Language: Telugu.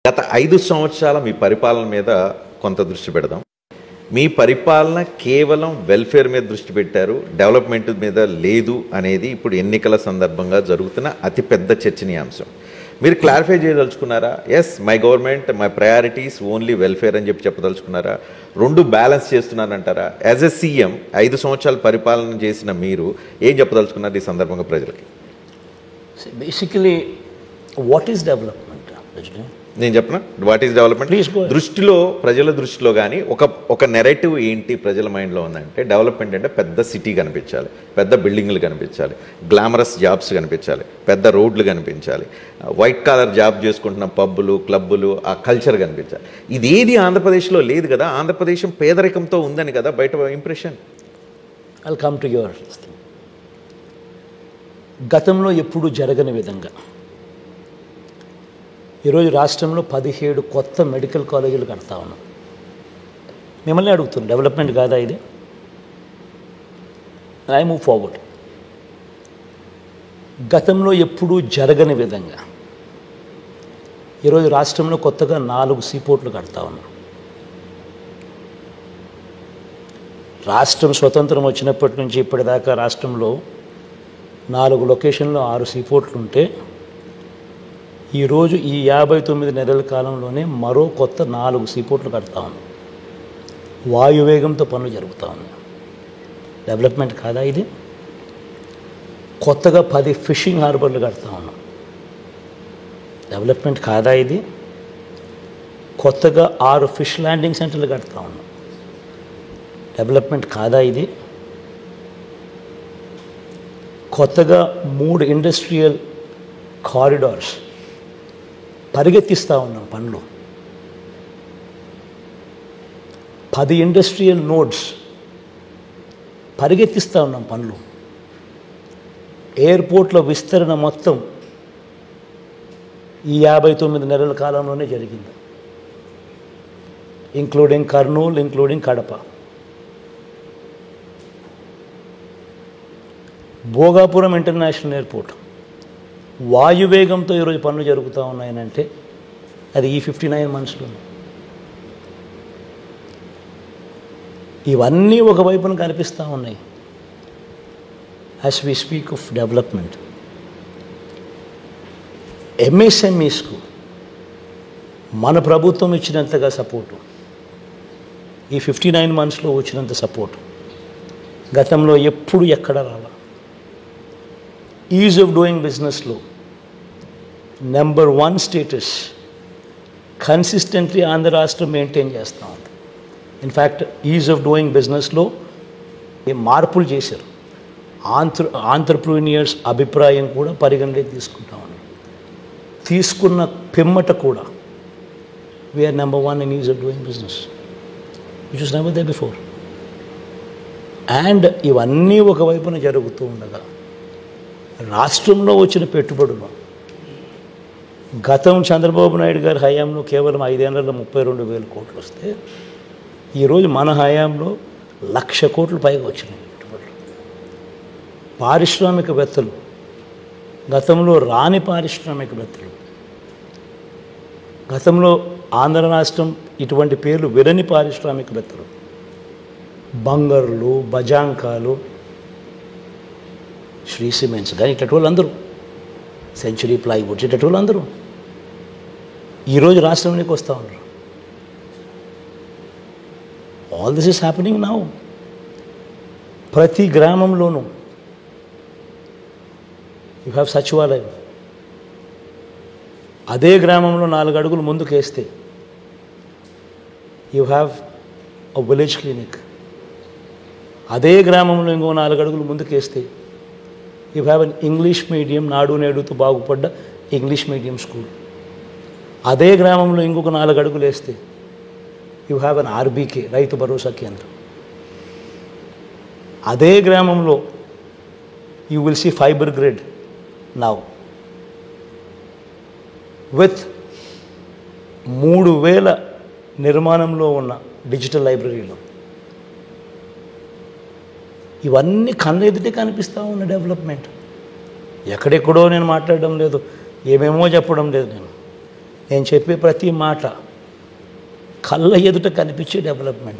గత 5 సంవత్సరాల మీ పరిపాలన మీద కొంత దృష్టి పెడదాం. మీ పరిపాలన కేవలం వెల్ఫేర్ మీద దృష్టి పెట్టారు, డెవలప్మెంట్ మీద లేదు అనేది ఇప్పుడు ఎన్నికల సందర్భంగా జరుగుతున్న అతిపెద్ద చర్చనీయాంశం. మీరు క్లారిఫై చేయదలుచుకున్నారా? Yes, my government, my priorities only welfare అని చెప్పదలుచుకున్నారా? రెండు బ్యాలెన్స్ చేస్తున్నారంటారా? యాజ్ ఎ సీఎం 5 సంవత్సరాలు పరిపాలన చేసిన మీరు ఏం చెప్పదలుచుకున్నారు ఈ సందర్భంగా ప్రజలకి? Basically what is development? నేను చెప్పనా వాట్ ఈస్ డెవలప్మెంట్ దృష్టిలో, ప్రజల దృష్టిలో కానీ ఒక నెరేటివ్ ఏంటి ప్రజల మైండ్లో ఉందంటే, డెవలప్మెంట్ అంటే పెద్ద సిటీ కనిపించాలి, పెద్ద బిల్డింగ్లు కనిపించాలి, గ్లామరస్ జాబ్స్ కనిపించాలి, పెద్ద రోడ్లు కనిపించాలి, వైట్ కాలర్ జాబ్ చేసుకుంటున్న పబ్బులు, క్లబ్బులు, ఆ కల్చర్ కనిపించాలి. ఇదేది ఆంధ్రప్రదేశ్లో లేదు కదా. ఆంధ్రప్రదేశం పేదరికంతో ఉందని కదా బయట impression. I'll come to your thing. గతంలో ఎప్పుడు జరగని విధంగా ఈరోజు రాష్ట్రంలో 17 కొత్త మెడికల్ కాలేజీలు కడతా ఉన్నాం. మిమ్మల్ని అడుగుతున్నాను, డెవలప్మెంట్ కాదా ఇది? I move forward. గతంలో ఎప్పుడూ జరగని విధంగా ఈరోజు రాష్ట్రంలో కొత్తగా 4 సీపోర్ట్లు కడతా ఉన్నాం. రాష్ట్రం స్వతంత్రం వచ్చినప్పటి నుంచి ఇప్పటిదాకా రాష్ట్రంలో 4 లొకేషన్లో 6 సీపోర్ట్లు ఉంటే, ఈరోజు ఈ 59 నెలల కాలంలోనే మరో కొత్త 4 సీపోర్ట్లు కడతా ఉన్నాం. వాయువేగంతో పనులు జరుగుతూ ఉన్నాయి. డెవలప్మెంట్ కాదా ఇది? కొత్తగా 10 ఫిషింగ్ హార్బర్లు కడతా ఉన్నాం. డెవలప్మెంట్ కాదా ఇది? కొత్తగా 6 ఫిష్ ల్యాండింగ్ సెంటర్లు కడతా ఉన్నాం. డెవలప్మెంట్ కాదా ఇది? కొత్తగా 3 ఇండస్ట్రియల్ కారిడార్స్ పరిగెత్తిస్తూ ఉన్నాం పనులు. 10 ఇండస్ట్రియల్ నోడ్స్ పరిగెత్తిస్తూ ఉన్నాం పనులు. ఎయిర్పోర్ట్ల విస్తరణ మొత్తం ఈ 59 నెలల కాలంలోనే జరిగింది, including Kurnool, including Kadapa. Bhogapuram international airport వాయువేగంతో ఈరోజు పనులు జరుగుతూ ఉన్నాయనంటే అది ఈ 59 మంత్స్లో. ఇవన్నీ ఒకవైపున కనిపిస్తూ ఉన్నాయి. As we speak of development, ఎంఎస్ఎంఈస్కు మన ప్రభుత్వం ఇచ్చినంతగా సపోర్టు, ఈ 59 మంత్స్లో వచ్చినంత సపోర్టు గతంలో ఎప్పుడు ఎక్కడ రాలా. ఈజ్ ఆఫ్ డూయింగ్ బిజినెస్లో నెంబర్ 1 స్టేటస్ కన్సిస్టెంట్లీ ఆంధ్ర రాష్ట్రం మెయింటైన్ చేస్తూ ఉంది. ఇన్ఫ్యాక్ట్ ఈజ్ ఆఫ్ డూయింగ్ బిజినెస్లో ఏ మార్పులు చేశారు, ఆంట్రప్రీనియర్స్ అభిప్రాయం కూడా పరిగణలోకి తీసుకుంటా ఉన్నారు. తీసుకున్న పిమ్మట కూడా we are number 1 in is of doing business, which was never there before. And ఇవన్నీ ఒకవైపున జరుగుతూ ఉండగా రాష్ట్రంలో వచ్చిన పెట్టుబడులు గతం చంద్రబాబు నాయుడు గారి హయాంలో కేవలం 5 ఏళ్లలో 32,000 కోట్లు వస్తే, ఈరోజు మన హయాంలో 1,00,000 కోట్లు పైగా వచ్చినాయి పెట్టుబడులు. పారిశ్రామికవేత్తలు, గతంలో రాని పారిశ్రామికవేత్తలు, గతంలో ఆంధ్ర రాష్ట్రం ఇటువంటి పేర్లు విరని పారిశ్రామికవేత్తలు, బంగర్లు, బజాంకాలు, శ్రీ సిమెంట్స్ కానీ ఇట్లాంటి వాళ్ళందరూ, సెంచురీ ప్లైవుడ్స్ ఇట్లాంటి వాళ్ళందరూ ఈరోజు రాష్ట్రంలోకి వస్తూ ఉన్నారు. All this is happening now. ప్రతి గ్రామంలోనూ యూ హ్యావ్ సచివాలయం. అదే గ్రామంలో 4 అడుగులు ముందుకు వేస్తే you have a village clinic. అదే గ్రామంలో ఇంకో 4 అడుగులు ముందుకు వేస్తే you have an English medium, నాడు నేడుతో బాగుపడ్డ ఇంగ్లీష్ మీడియం స్కూల్. అదే గ్రామంలో ఇంకొక 4 అడుగులు వేస్తే you have an RBK, Rythu Bharosa కేంద్రం. అదే గ్రామంలో you will see fiber grid now with 3,000 నిర్మాణంలో ఉన్న డిజిటల్ లైబ్రరీలో. ఇవన్నీ కన్నెదుటే కనిపిస్తూ ఉన్న డెవలప్మెంట్. ఎక్కడెక్కడో నేను మాట్లాడడం లేదు, ఏమేమో చెప్పడం లేదు. నేను నేను చెప్పే ప్రతి మాట కళ్ళ ఎదుట కనిపించే డెవలప్మెంట్.